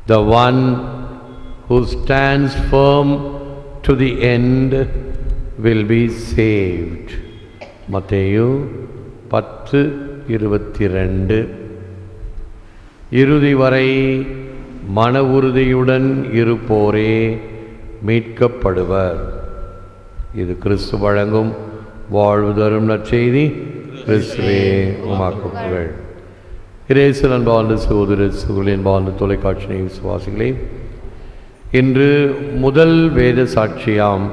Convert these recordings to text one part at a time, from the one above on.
The one who stands firm to the end will be saved. மத்தேயு 10:22. இறுதி வரை மன உறுதியுடன் இருப்போரே மீட்கப்படுவர். இது கிறிஸ்து வழங்கும் வாழ்வு தரும் நற்செய்தி. கிறிஸ்துவே உமக்கு புகழ். இயேசுவின் அன்பார்ந்த சகோதர சகோதரிகளே, அன்பார்ந்த தொலைக்காட்சி விசுவாசிகளே, இன்று முதல் வேத சாட்சியாம்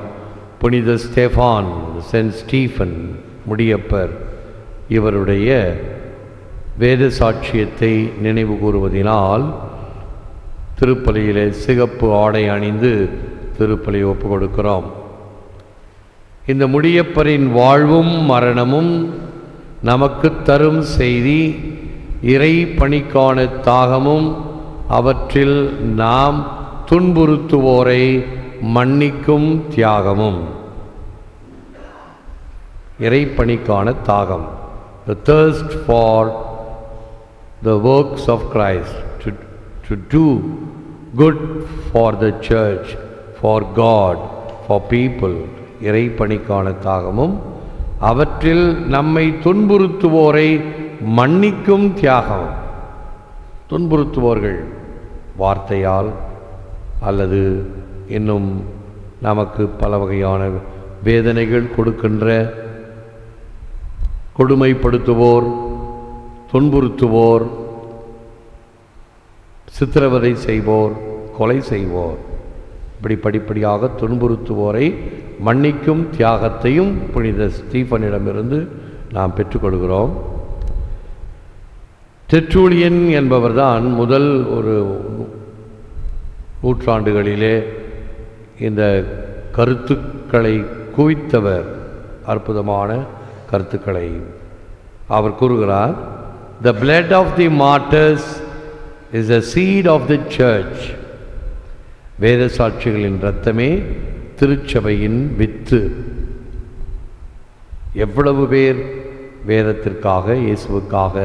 புனித ஸ்டெஃபான், சென்ட் ஸ்டீஃபன் முடியப்பர் இவருடைய வேத சாட்சியத்தை நினைவு கூறுவதினால் திருப்பலியிலே சிகப்பு ஆடை அணிந்து திருப்பலி ஒப்பு கொடுக்கிறோம். இந்த முடியப்பரின் வாழ்வும் மரணமும் நமக்கு தரும் செய்தி இறை பணிக்கான தாகமும் அவற்றில் நாம் துன்புறுத்துவோரை மன்னிக்கும் தியாகமும். இறை பணிக்கான தாகம், the thirst for the works of Christ, to do good for the church, for God, for people. இறை பணிக்கான தாகமும் அவற்றில் நம்மை துன்புறுத்துவோரை மன்னிக்கும் தியாகம். துன்புறுத்துவோர்கள் வார்த்தையால் அல்லது இன்னும் நமக்கு பல வகையான வேதனைகள் கொடுக்கின்ற கொடுமைப்படுத்துவோர், துன்புறுத்துவோர், சித்திரவதை செய்வோர், கொலை செய்வோர், இப்படி படிப்படியாக துன்புறுத்துவோரை மன்னிக்கும் தியாகத்தையும் புனித ஸ்டீஃபனிடமிருந்து நாம் பெற்றுக்கொள்கிறோம். டெர்ட்டூலியன் என்பவர்தான் முதல் ஒரு நூற்றாண்டுகளிலே இந்த கருத்துக்களை குவித்தவர். அற்புதமான கருத்துக்களை அவர் கூறுகிறார். The blood of the martyrs is the seed of the church. வேத சாட்சிகளின் இரத்தமே திருச்சபையின் வித்து. எவ்வளவு பேர் வேதத்திற்காக, இயேசுவுக்காக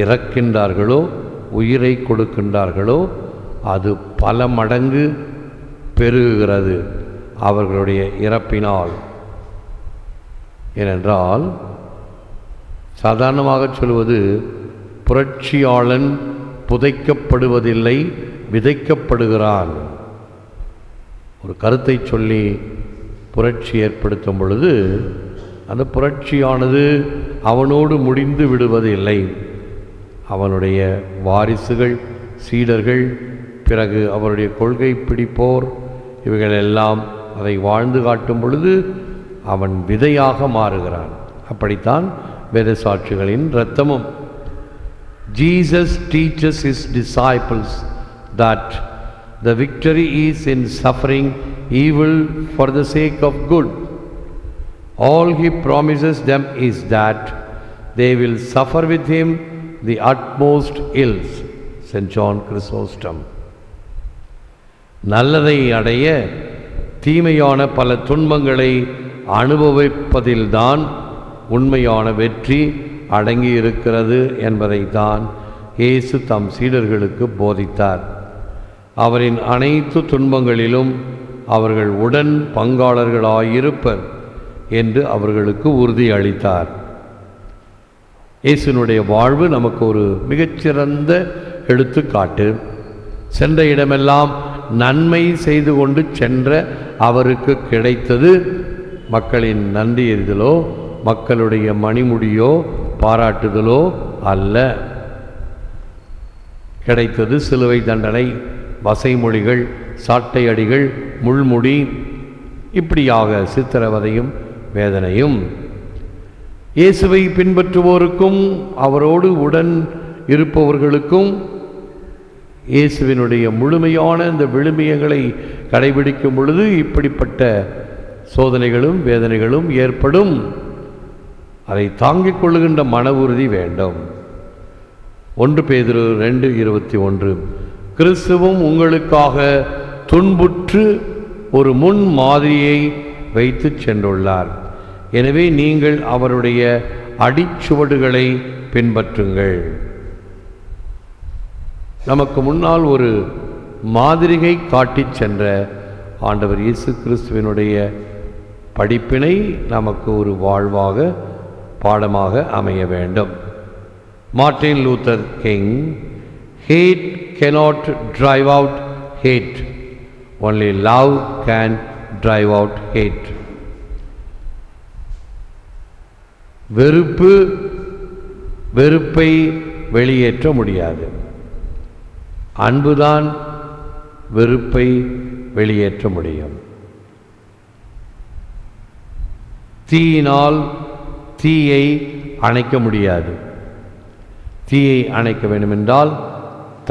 இறக்கின்றார்களோ, உயிரை கொடுக்கின்றார்களோ, அது பல மடங்கு பெருகுகிறது அவர்களுடைய இறப்பினால். ஏனென்றால் சாதாரணமாக சொல்வது, புரட்சியாளன் புதைக்கப்படுவதில்லை, விதைக்கப்படுகிறான். ஒரு கருத்தை சொல்லி புரட்சி ஏற்படுத்தும் பொழுது அந்த புரட்சியானது அவனோடு முடிந்து விடுவதில்லை. அவனுடைய வாரிசுகள், சீடர்கள், பிறகு அவருடைய கொள்கை பிடிப்போர், இவைகளெல்லாம் அதை வாழ்ந்து காட்டும் பொழுது அவன் விதையாக மாறுகிறான். அப்படித்தான் வேத சாட்சிகளின் இரத்தமும். Jesus teaches his disciples that the victory is in suffering evil for the sake of good. All he promises them is that they will suffer with him the utmost ills. St. John Chrysostom. நல்லதை அடைய தீமையான பல துன்பங்களை அனுபவிப்பதில்தான் உண்மையான வெற்றி அடங்கி இருக்கிறது என்பதைத்தான் இயேசு தம் சீடர்களுக்கு போதித்தார். அவரின் அனைத்து துன்பங்களிலும் அவர்கள் உடன் பங்காளர்களாயிருப்பர் என்று அவர்களுக்கு உறுதி அளித்தார். இயேசுனுடைய வாழ்வு நமக்கு ஒரு மிகச்சிறந்த எடுத்துக்காட்டு. சென்ற இடமெல்லாம் நன்மை செய்து கொண்டு சென்ற அவருக்கு கிடைத்தது மக்களின் நன்றி எறிதலோ, மக்களுடைய மணிமுடியோ, பாராட்டுதலோ அல்ல. கிடைத்தது சிலுவை தண்டனை, வசைமொழிகள், சாட்டை அடிகள், முள்முடி, இப்படியாக சித்திரவதையும் வேதனையும். இயேசுவை பின்பற்றுவோருக்கும் அவரோடு உடன் இருப்பவர்களுக்கும் இயேசுவினுடைய முழுமையான இந்த விழுமியங்களை கடைபிடிக்கும் பொழுது இப்படிப்பட்ட சோதனைகளும் வேதனைகளும் ஏற்படும். அதை தாங்கிக் கொள்ளுகின்ற மன உறுதி வேண்டும். 1 பேதுரு 2:21. கிறிஸ்துவும் உங்களுக்காக துன்புற்று ஒரு முன் மாதிரியை வைத்து சென்றுள்ளார். எனவே நீங்கள் அவருடைய அடிச்சுவடுகளை பின்பற்றுங்கள். நமக்கு முன்னால் ஒரு மாதிரிகை காட்டிச் சென்ற ஆண்டவர் இயேசு கிறிஸ்துவினுடைய படிப்பினை நமக்கு ஒரு வாழ்வாக பாடமாக அமைய வேண்டும். Martin Luther King, hate cannot drive out hate, only love can drive out hate. வெறுப்பு வெறுப்பை வெளியேற்ற முடியாது, அன்புதான் வெறுப்பை வெளியேற்ற முடியும். தீயினால் தீயை அணைக்க முடியாது. தீயை அணைக்க வேண்டுமென்றால்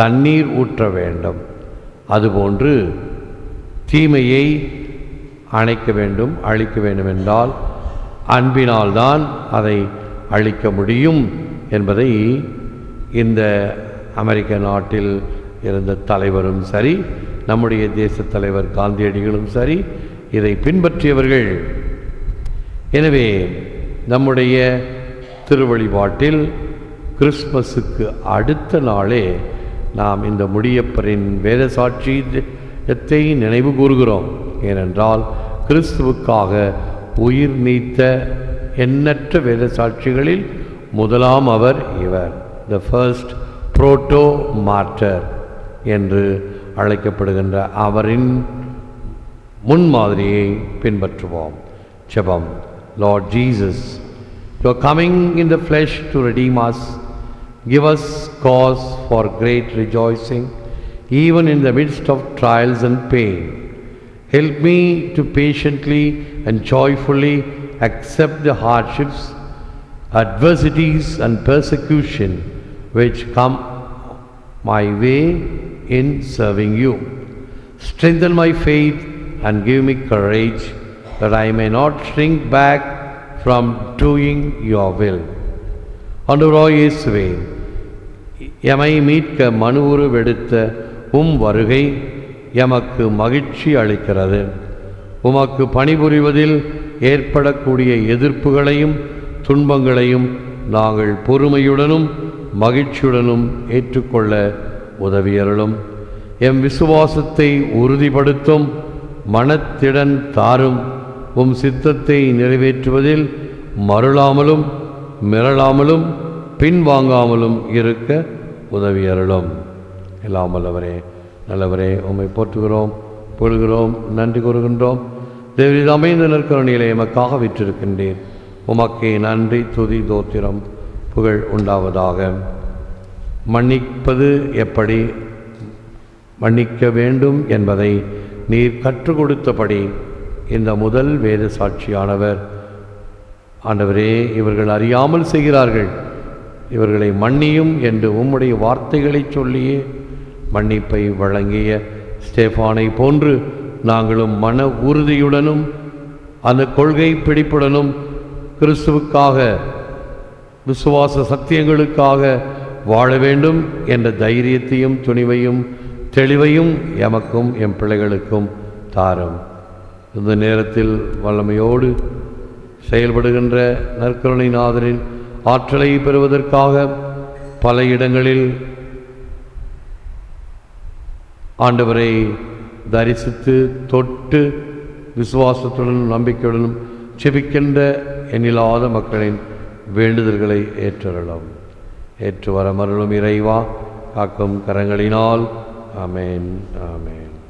தண்ணீர் ஊற்ற வேண்டும். அதுபோன்று தீமையை அணைக்க வேண்டும், அழிக்க வேண்டுமென்றால் அன்பினால்தான் அதை அழிக்க முடியும் என்பதை இந்த அமெரிக்க நாட்டில் இருந்த தலைவரும் சரி, நம்முடைய தேச தலைவர் காந்தியடிகளும் சரி, இதை பின்பற்றியவர்கள். எனவே நம்முடைய திருவழிபாட்டில் கிறிஸ்மஸுக்கு அடுத்த நாளே நாம் இந்த முடியப்பரின் வேத சாட்சியத்தை நினைவு கூறுகிறோம். ஏனென்றால் கிறிஸ்துவுக்காக உயிர் நீத்த எண்ணற்ற வேத சாட்சிகளில் முதலாம் அவர் இவர், த ஃபர்ஸ்ட் புரோட்டோ மார்டர் என்று அழைக்கப்படுகின்ற அவரின் முன்மாதிரியை பின்பற்றுவோம். ஜெபம். Lord Jesus, you are coming in the flesh to redeem us. Give us cause for great rejoicing, even in the midst of trials and pain. Help me to patiently and joyfully accept the hardships, adversities and persecution which come my way in serving you. Strengthen my faith and give me courage that I may not shrink back from doing your will. ஆண்டவராகிய இயேசுவே, எமை மீட்க மனு உருவெடுத்த வருகை எமக்கு மகிழ்ச்சி அளிக்கிறது. உமக்கு பணிபுரிவதில் ஏற்படக்கூடிய எதிர்ப்புகளையும் துன்பங்களையும் நாங்கள் பொறுமையுடனும் மகிழ்ச்சியுடனும் ஏற்றுக்கொள்ள உதவியருளும். எம் விசுவாசத்தை உறுதிப்படுத்தும் மனத்திடன் தாரும். உம் சித்தத்தை நிறைவேற்றுவதில் மருளாமலும் மிரளாமலும் பின்வாங்காமலும் இருக்க உதவியருளும். எல்லாம் வல்லவரே, நல்லவரே, உம்மை போற்றுகிறோம், புகழ்கிறோம், நன்றி கூறுகின்றோம். தேவரீர் அமைந்த நற்கருணையிலே எமக்காக விற்றிருக்கின்றீர். உமக்கே நன்றி, துதி, தோத்திரம், புகழ் உண்டாவதாக. மன்னிப்பது எப்படி மன்னிக்க வேண்டும் என்பதை நீர் கற்றுக் கொடுத்தபடி இந்த முதல் வேத சாட்சியானவர், ஆண்டவரே, இவர்கள் அறியாமல் செய்கிறார்கள், இவர்களை மன்னியும் என்று உம்முடைய வார்த்தைகளை சொல்லியே மன்னிப்பை வழங்கிய ஸ்டேஃபானை போன்று நாங்களும் மன உறுதியுடனும் அந்த கொள்கை பிடிப்புடனும் கிறிஸ்துவுக்காக விசுவாச சத்தியங்களுக்காக வாழ வேண்டும் என்ற தைரியத்தையும் துணிவையும் தெளிவையும் எமக்கும் எம் பிள்ளைகளுக்கும் தாரும். இந்த நேரத்தில் வல்லமையோடு செயல்படுகின்ற நற்கருணைநாதரின் ஆற்றலை பெறுவதற்காக பல இடங்களில் ஆண்டவரை தரிசித்து தொட்டு விசுவாசத்துடனும் நம்பிக்கையுடனும் செபிக்கின்ற எண்ணில்லாத மக்களின் வேண்டுதல்களை ஏற்றருளும். ஏற்று வரமருளும் இறைவா, காக்கும் கரங்களினால். ஆமேன், ஆமேன்.